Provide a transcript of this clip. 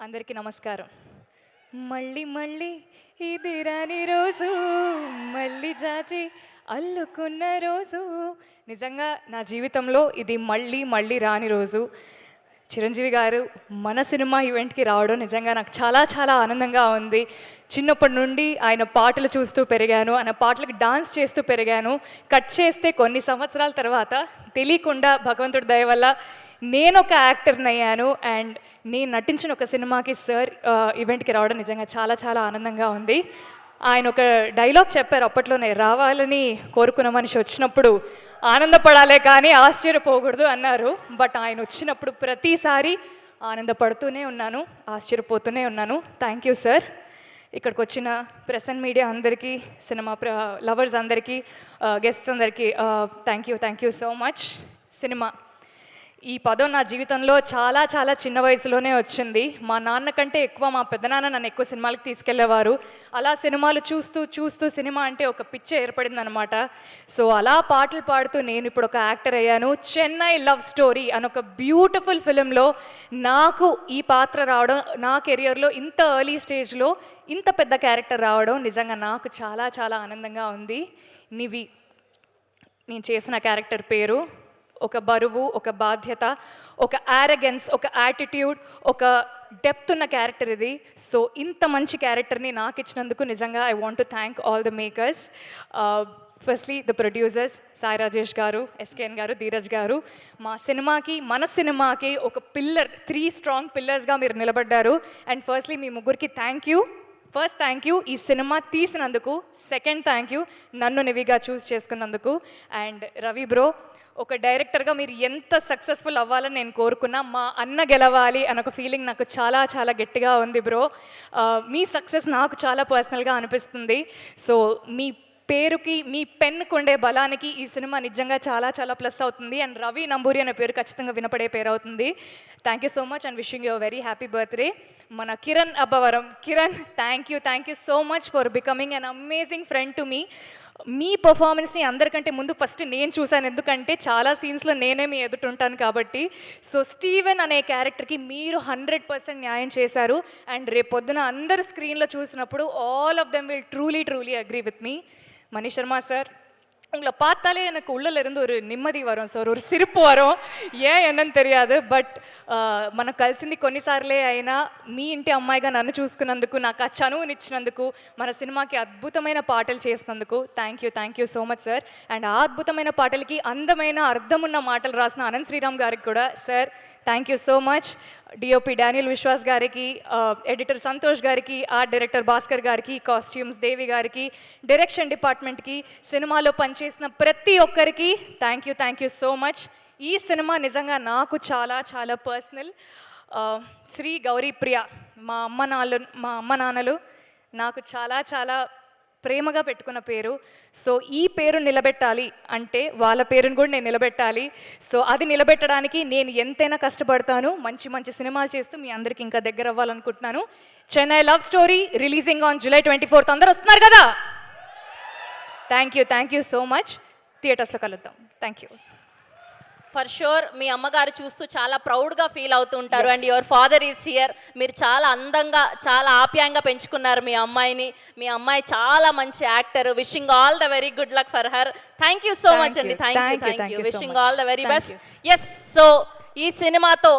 అందరికీ నమస్కారం. మళ్ళీ మళ్ళీ ఇది రాని రోజు, మళ్ళీ జాచి అల్లుకున్న రోజు. నిజంగా నా జీవితంలో ఇది మళ్ళీ మళ్ళీ రాని రోజు. చిరంజీవి గారు మన సినిమా ఈవెంట్కి రావడం నిజంగా నాకు చాలా చాలా ఆనందంగా ఉంది. చిన్నప్పటి నుండి ఆయన పాటలు చూస్తూ పెరిగాను, ఆయన పాటలకు డాన్స్ చేస్తూ పెరిగాను. కట్ చేస్తే కొన్ని సంవత్సరాల తర్వాత తెలియకుండా భగవంతుడి దయ వల్ల నేను ఒక యాక్టర్ని అయ్యాను. అండ్ నేను నటించిన ఒక సినిమాకి సార్ ఈవెంట్కి రావడం నిజంగా చాలా చాలా ఆనందంగా ఉంది. ఆయన ఒక డైలాగ్ చెప్పారు అప్పట్లోనే, రావాలని కోరుకున్న మనిషి వచ్చినప్పుడు ఆనందపడాలే కానీ ఆశ్చర్యపోకూడదు అన్నారు. బట్ ఆయన వచ్చినప్పుడు ప్రతిసారి ఆనందపడుతూనే ఉన్నాను, ఆశ్చర్యపోతూనే ఉన్నాను. Thank you sir. ఇక్కడికి వచ్చిన ప్రెస్ అండ్ మీడియా అందరికీ, సినిమా లవర్స్ అందరికీ, గెస్ట్స్ అందరికీ thank you so much. Cinema ఈ పదం నా జీవితంలో చాలా చాలా చిన్న వయసులోనే వచ్చింది. మా నాన్న కంటే ఎక్కువ మా పెద్దనాన్న నన్ను ఎక్కువ సినిమాలకు తీసుకెళ్లేవారు. అలా సినిమాలు చూస్తూ చూస్తూ సినిమా అంటే ఒక పిచ్చ ఏర్పడింది అనమాట. సో అలా పాటలు పాడుతూ నేను ఇప్పుడు ఒక యాక్టర్ అయ్యాను. చెన్నై లవ్ స్టోరీ అని ఒక బ్యూటిఫుల్ ఫిలింలో నాకు ఈ పాత్ర రావడం, నా కెరియర్లో ఇంత ఎర్లీ స్టేజ్లో ఇంత పెద్ద క్యారెక్టర్ రావడం నిజంగా నాకు చాలా చాలా ఆనందంగా ఉంది. నివి నేను చేసిన క్యారెక్టర్ పేరు. ఒక బరువు, ఒక బాధ్యత, ఒక యారగెన్స్, ఒక యాటిట్యూడ్, ఒక డెప్త్ ఉన్న క్యారెక్టర్ ఇది. సో ఇంత మంచి క్యారెక్టర్ని నాకు ఇచ్చినందుకు నిజంగా I want to thank all the makers. Firstly the producers Sai Rajesh గారు, ఎస్కేఎన్ గారు, ధీరజ్ గారు. మన సినిమాకి ఒక పిల్లర్, 3 స్ట్రాంగ్ పిల్లర్స్గా మీరు నిలబడ్డారు. అండ్ ఫస్ట్లీ మీ ముగ్గురికి thank you. First thank you ఈ సినిమా తీసినందుకు. సెకండ్ థ్యాంక్ యూ నన్ను నివిగా చూస్ చేసుకున్నందుకు. అండ్ రవి బ్రో, ఒక డైరెక్టర్గా మీరు ఎంత సక్సెస్ఫుల్ అవ్వాలని నేను కోరుకున్నా, మా అన్న గెలవాలి అని ఒక ఫీలింగ్ నాకు చాలా చాలా గట్టిగా ఉంది బ్రో. మీ సక్సెస్ నాకు చాలా పర్సనల్గా అనిపిస్తుంది. సో మీ పేరుకి, మీ పెన్నుకు ఉండే బలానికి ఈ సినిమా నిజంగా చాలా చాలా ప్లస్ అవుతుంది. అండ్ రవి నంబూరి అనే పేరు ఖచ్చితంగా వినపడే పేరు అవుతుంది. Thank you so much and wishing you very happy birthday. మన Kiran Abbavaram, Kiran thank you so much for becoming an amazing friend to మీ. మీ పర్ఫార్మెన్స్ని అందరికంటే ముందు ఫస్ట్ నేను చూశాను, ఎందుకంటే చాలా సీన్స్లో నేనే మీ ఎదుటుంటాను కాబట్టి. సో స్టీవెన్ అనే క్యారెక్టర్కి మీరు 100% న్యాయం చేశారు. అండ్ రేపొద్దున అందరు స్క్రీన్లో చూసినప్పుడు all of them will truly agree with me. Mani Sharma sir, உங்களை பார்த்தாலே எனக்கு உள்ளிருந்து ஒரு நிம்மதி வரும் சார், ஒரு சிரிப்பு வரும். ஏன் என்னன்னு தெரியாது. బట్ మనం కలిసింది కొన్నిసార్లే అయినా మీ ఇంటి అమ్మాయిగా నన్ను చూసుకున్నందుకు, నాకు ఆ చనువునిచ్చినందుకు, మన సినిమాకి అద్భుతమైన పాటలు చేసినందుకు thank you so much sir. And ఆ అద్భుతమైన పాటలకి అందమైన అర్థమున్న మాటలు రాసిన అనంత్ శ్రీరామ్ గారికి కూడా sir thank you so much. DOP Daniel Vishwas గారికి, ఎడిటర్ సంతోష్ గారికి, ఆర్ట్ డైరెక్టర్ భాస్కర్ గారికి, కాస్ట్యూమ్స్ దేవి గారికి, డైరెక్షన్ డిపార్ట్మెంట్కి, సినిమాలో పనిచేసిన ప్రతి ఒక్కరికి థ్యాంక్ యూ సో మచ్. ఈ సినిమా నిజంగా నాకు చాలా చాలా పర్సనల్. శ్రీ గౌరీ ప్రియ, మా అమ్మ నాన్నలు నాకు చాలా చాలా ప్రేమగా పెట్టుకున్న పేరు. సో ఈ పేరు నిలబెట్టాలి అంటే వాళ్ళ పేరుని కూడా నేను నిలబెట్టాలి. సో అది నిలబెట్టడానికి నేను ఎంతైనా కష్టపడతాను. మంచి మంచి సినిమాలు చేస్తూ మీ అందరికీ ఇంకా దగ్గర అవ్వాలనుకుంటున్నాను. Chennai love story releasing on July 24th. అందరూ వస్తున్నారు కదా? Thank you so much. థియేటర్స్లో కలుద్దాం. Thank you. ఫర్ షూర్ మీ అమ్మగారు చూస్తూ చాలా ప్రౌడ్గా ఫీల్ అవుతూ ఉంటారు. And your father is here. మీరు చాలా అందంగా, చాలా ఆప్యాయంగా పెంచుకున్నారు మీ అమ్మాయిని. మీ అమ్మాయి చాలా మంచి actor. Wishing all the very good luck for her. Thank you so much అండి. Thank you. Wishing all the very best. Yes, so ఈ సినిమాతో